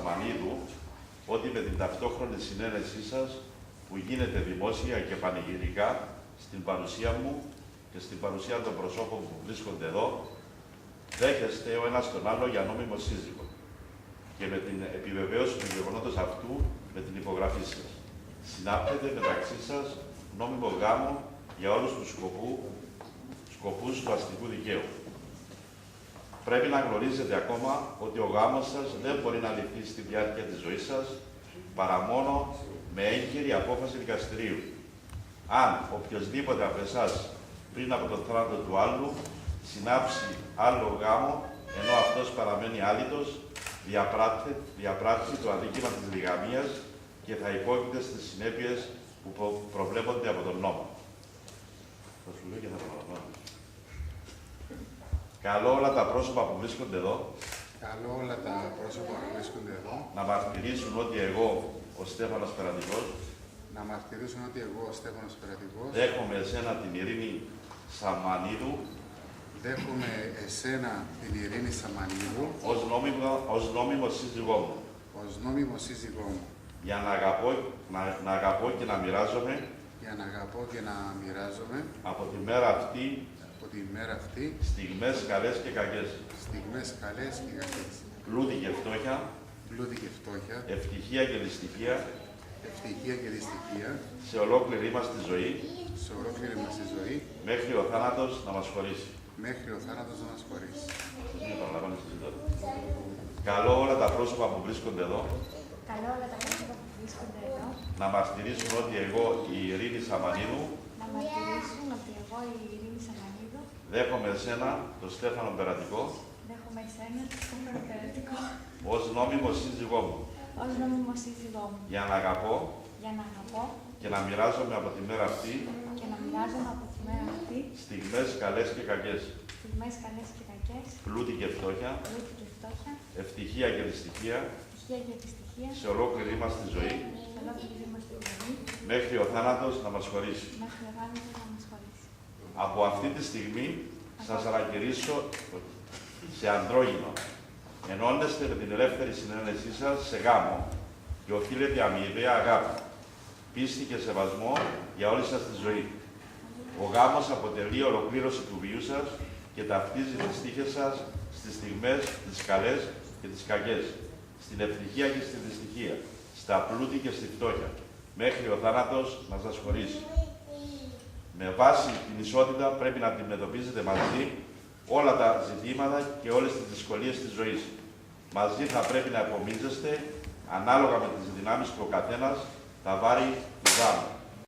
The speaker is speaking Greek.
Σαμανίδου ότι με την ταυτόχρονη συνένεσή σας που γίνεται δημόσια και πανηγυρικά στην παρουσία μου και στην παρουσία των προσώπων που βρίσκονται εδώ, δέχεστε ο ένας τον άλλο για νόμιμο σύζυγο και με την επιβεβαίωση του γεγονότος αυτού με την υπογραφή σας. Συνάπτεται μεταξύ σας νόμιμο γάμο για όλους τους σκοπούς του αστικού δικαίου. Πρέπει να γνωρίζετε ακόμα ότι ο γάμος σας δεν μπορεί να ληφθεί στη διάρκεια της ζωής σας παρά μόνο με έγκυρη απόφαση δικαστηρίου. Αν οποιοδήποτε από εσάς πριν από τον θάνατο του άλλου συνάψει άλλο γάμο ενώ αυτός παραμένει άλυτος, διαπράττει το αδίκημα της λιγαμίας και θα υπόκειται στις συνέπειες που προβλέπονται από τον νόμο. Θα σου λέω και θα παραλαμβάνω. Καλώ όλα τα πρόσωπα που βρίσκονται εδώ να μαρτυρήσουν ότι εγώ, ο Στέφανος Περατικός, δέχομαι εσένα την Ειρήνη Σαμανίδου ως νόμιμο σύζυγό μου. Για να αγαπώ και να μοιράζομαι από τη μέρα αυτή στιγμές καλές και κακές. Πλούτη και φτώχεια, ευτυχία και δυστυχία, σε ολόκληρη μας τη ζωή, μέχρι ο θάνατος να μας χωρίσει. Καλώ όλα τα πρόσωπα που βρίσκονται εδώ να μαρτυρήσουν ότι εγώ, η Ειρήνη Σαμανίδου, δέχομαι εσένα, τον Στέφανο Περατικό, ως νόμιμο σύζυγό μου. Για να αγαπώ και να μοιράζομαι από τη μέρα αυτή στιγμές καλές και κακές. Πλούτη και φτώχεια, ευτυχία και δυστυχία, σε ολόκληρη μας τη ζωή, μέχρι ο θάνατος να μας χωρίσει. Από αυτή τη στιγμή σας ανακηρύσω σε ανδρόγυνο. Ενώνεστε με την ελεύθερη συνένεσή σας σε γάμο και οφείλετε αμοιβαία αγάπη, πίστη και σεβασμό για όλη σας τη ζωή. Ο γάμος αποτελεί ολοκλήρωση του βίου σας και ταυτίζει τις τύχες σας στις στιγμές τις καλές και τις κακές, στην ευτυχία και στη δυστυχία, στα πλούτη και στη φτώχεια, μέχρι ο θάνατος να σας χωρίσει. Με βάση την ισότητα πρέπει να αντιμετωπίζετε μαζί όλα τα ζητήματα και όλες τις δυσκολίες της ζωής. Μαζί θα πρέπει να επομίζεστε, ανάλογα με τις δυνάμεις του ο καθένας, τα βάρη του γάμου.